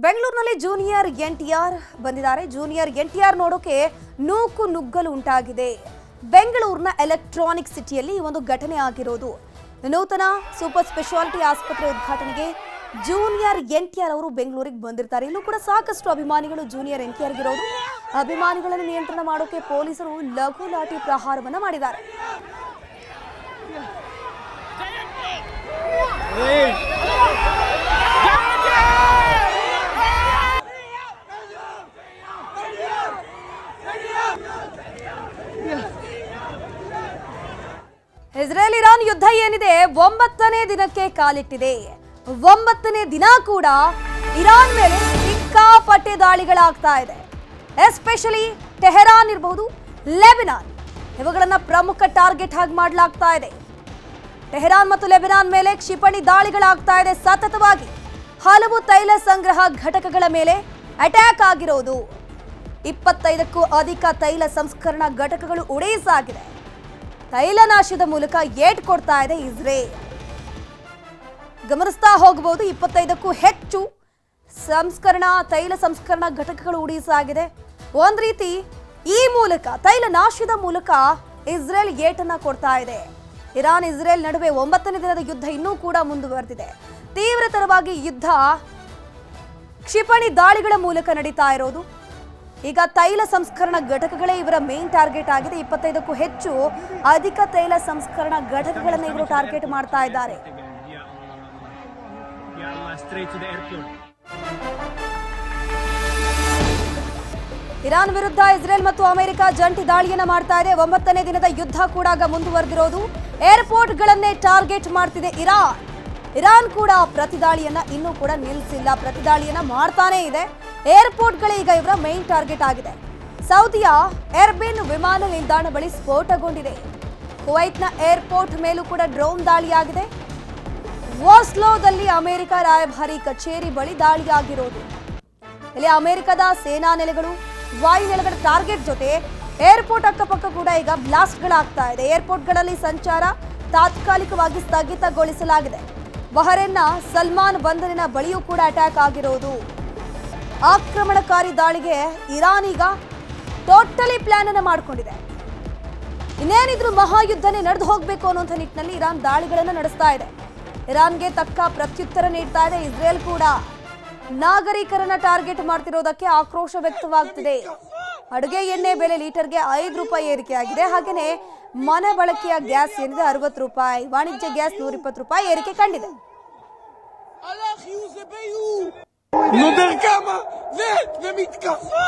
ಬೆಂಗಳೂರಿನಲ್ಲಿ ಜೂನಿಯರ್ ಎನ್‌ಟಿಆರ್ ಬಂದಿದ್ದಾರೆ. ಜೂನಿಯರ್ ಎನ್‌ಟಿಆರ್ ನೋಡೋಕೆ ನೂಕು ನುಗ್ಗಲು ಉಂಟಾಗಿದೆ. ಬೆಂಗಳೂರಿನ ಎಲೆಕ್ಟ್ರಾನಿಕ್ ಸಿಟಿಯಲ್ಲಿ ಒಂದು ಘಟನೆ ಆಗಿರೋದು. ನೂತನ ಸೂಪರ್ ಸ್ಪೆಷಾಲಿಟಿ ಆಸ್ಪತ್ರೆ ಉದ್ಘಾಟನೆಗೆ ಜೂನಿಯರ್ ಎನ್‌ಟಿಆರ್ ಅವರು ಬೆಂಗಳೂರಿಗೆ ಬಂದಿರ್ತಾರೆ. ಇಲ್ಲೂ ಕೂಡ ಸಾಕಷ್ಟು ಅಭಿಮಾನಿಗಳು ಜೂನಿಯರ್ ಎನ್‌ಟಿಆರ್ ಗಿರೋದು. ಅಭಿಮಾನಿಗಳನ್ನು ನಿಯಂತ್ರಣ ಮಾಡೋಕೆ ಪೊಲೀಸರು ಲಘು ಲಾಠಿ ಪ್ರಹಾರವನ್ನ ಮಾಡಿದ್ದಾರೆ. ಇಸ್ರೇಲ್ ಇರಾನ್ ಯುದ್ಧ ಏನಿದೆ 9ನೇ ದಿನಕ್ಕೆ ಕಾಲಿಟ್ಟಿದೆ. 9ನೇ ದಿನ ಕೂಡ ಇರಾನ್ ಮೇಲೆ ಸಿಕ್ಕಾಪಟ್ಟೆ ದಾಳಿಗಳಾಗ್ತಾ ಇದೆ. ಎಸ್ಪೆಷಲಿ ಟೆಹರಾನ್ ಇರಬಹುದು, ಲೆಬನಾನ್ ಇವುಗಳನ್ನ ಪ್ರಮುಖ ಟಾರ್ಗೆಟ್ ಆಗಿ ಮಾಡಲಾಗ್ತಾ ಇದೆ. ಟೆಹರಾನ್ ಮತ್ತು ಲೆಬನಾನ್ ಮೇಲೆ ಕ್ಷಿಪಣಿ ದಾಳಿಗಳಾಗ್ತಾ ಇದೆ. ಸತತವಾಗಿ ಹಲವು ತೈಲ ಸಂಗ್ರಹ ಘಟಕಗಳ ಮೇಲೆ ಅಟ್ಯಾಕ್ ಆಗಿರೋದು. 25ಕ್ಕೂ ಅಧಿಕ ತೈಲ ಸಂಸ್ಕರಣಾ ಘಟಕಗಳು ಉಡೇಸಾಗಿದೆ. ತೈಲ ನಾಶದ ಮೂಲಕ ಏಟ್ ಕೊಡ್ತಾ ಇದೆ ಇಸ್ರೇಲ್. ಗಮನಿಸ್ತಾ ಹೋಗಬಹುದು, 25ಕ್ಕೂ ಹೆಚ್ಚು ತೈಲ ಸಂಸ್ಕರಣಾ ಘಟಕಗಳು ಉಡೀಸಾಗಿದೆ. ಒಂದ್ ರೀತಿ ಈ ಮೂಲಕ ತೈಲ ನಾಶದ ಮೂಲಕ ಇಸ್ರೇಲ್ ಏಟನ್ನ ಕೊಡ್ತಾ ಇದೆ. ಇರಾನ್ ಇಸ್ರೇಲ್ ನಡುವೆ 9ನೇ ದಿನದ ಯುದ್ಧ ಇನ್ನೂ ಕೂಡ ಮುಂದುವರೆದಿದೆ. ತೀವ್ರತರವಾಗಿ ಯುದ್ಧ ಕ್ಷಿಪಣಿ ದಾಳಿಗಳ ಮೂಲಕ ನಡೀತಾ ಇರೋದು. ಈಗ ತೈಲ ಸಂಸ್ಕರಣಾ ಘಟಕಗಳೇ ಇವರ ಮೇನ್ ಟಾರ್ಗೆಟ್ ಆಗಿದೆ. 25ಕ್ಕೂ ಹೆಚ್ಚು ಅಧಿಕ ತೈಲ ಸಂಸ್ಕರಣಾ ಘಟಕಗಳನ್ನು ಇವರು ಟಾರ್ಗೆಟ್ ಮಾಡ್ತಾ ಇದ್ದಾರೆ. ಇರಾನ್ ವಿರುದ್ಧ ಇಸ್ರೇಲ್ ಮತ್ತು ಅಮೆರಿಕ ಜಂಟಿ ದಾಳಿಯನ್ನ ಮಾಡ್ತಾ ಇದೆ. 9ನೇ ದಿನದ ಯುದ್ಧ ಕೂಡ ಮುಂದುವರೆದಿರೋದು. ಏರ್ಪೋರ್ಟ್ಗಳನ್ನೇ ಟಾರ್ಗೆಟ್ ಮಾಡ್ತಿದೆ ಇರಾನ್ ಕೂಡ ಪ್ರತಿದಾಳಿಯನ್ನ ಇನ್ನೂ ಕೂಡ ನಿಲ್ಲಿಸಿಲ್ಲ. ಪ್ರತಿದಾಳಿಯನ್ನ ಮಾಡ್ತಾನೇ ಇದೆ. ಏರ್ಪೋರ್ಟ್ಗಳೇ ಈಗ ಇವರ ಮೈನ್ ಟಾರ್ಗೆಟ್ ಆಗಿದೆ. ಸೌದಿಯ ಎರ್ಬಿನ್ ವಿಮಾನ ನಿಲ್ದಾಣ ಬಳಿ ಸ್ಫೋಟಗೊಂಡಿದೆ. ಕುವೈತ್ನ ಏರ್ಪೋರ್ಟ್ ಮೇಲೂ ಕೂಡ ಡ್ರೋನ್ ದಾಳಿಯಾಗಿದೆ. ಓಸ್ಲೋದಲ್ಲಿ ಅಮೆರಿಕ ರಾಯಭಾರಿ ಕಚೇರಿ ಬಳಿ ದಾಳಿಯಾಗಿರೋದು. ಇಲ್ಲಿ ಅಮೆರಿಕದ ಸೇನಾ ನೆಲೆಗಳು, ವಾಯು ನೆಲೆಗಳ ಟಾರ್ಗೆಟ್ ಜೊತೆ ಏರ್ಪೋರ್ಟ್ ಅಕ್ಕಪಕ್ಕ ಕೂಡ ಈಗ ಬ್ಲಾಸ್ಟ್ಗಳಾಗ್ತಾ ಇದೆ. ಏರ್ಪೋರ್ಟ್ಗಳಲ್ಲಿ ಸಂಚಾರ ತಾತ್ಕಾಲಿಕವಾಗಿ ಸ್ಥಗಿತಗೊಳಿಸಲಾಗಿದೆ. ಬಹರೇನ್ನ ಸಲ್ಮಾನ್ ಬಂದರಿನ ಬಳಿಯೂ ಕೂಡ ಅಟ್ಯಾಕ್ ಆಗಿರೋದು. ಆಕ್ರಮಣಕಾರಿ ದಾಳಿಗೆ ಇರಾನ್ ಈಗ ಟೋಟಲಿ ಪ್ಲಾನ್ ಅನ್ನು ಮಾಡಿಕೊಂಡಿದೆ. ಇನ್ನೇನಿದ್ರು ಮಹಾಯುದ್ಧನೇ ನಡೆದು ಹೋಗಬೇಕು ಅನ್ನುವಂಥ ನಿಟ್ಟಿನಲ್ಲಿ ಇರಾನ್ ದಾಳಿಗಳನ್ನು ನಡೆಸ್ತಾ ಇದೆ. ಇರಾನ್ಗೆ ತಕ್ಕ ಪ್ರತ್ಯುತ್ತರ ನೀಡ್ತಾ ಇದೆ ಇಸ್ರೇಲ್ ಕೂಡ. ನಾಗರಿಕರನ್ನ ಟಾರ್ಗೆಟ್ ಮಾಡ್ತಿರೋದಕ್ಕೆ ಆಕ್ರೋಶ ವ್ಯಕ್ತವಾಗ್ತಿದೆ. ಅಡುಗೆ ಎಣ್ಣೆ ಬೆಲೆ ಲೀಟರ್ಗೆ 5 ರೂಪಾಯಿ ಏರಿಕೆಯಾಗಿದೆ. ಹಾಗೆಯೇ ಮನೆ ಬಳಕೆಯ ಗ್ಯಾಸ್ ಏನಿದೆ 60 ರೂಪಾಯಿ, ವಾಣಿಜ್ಯ ಗ್ಯಾಸ್ 120 ರೂಪಾಯಿ ಏರಿಕೆ ಕಂಡಿದೆ. נודר כמה ומתקפה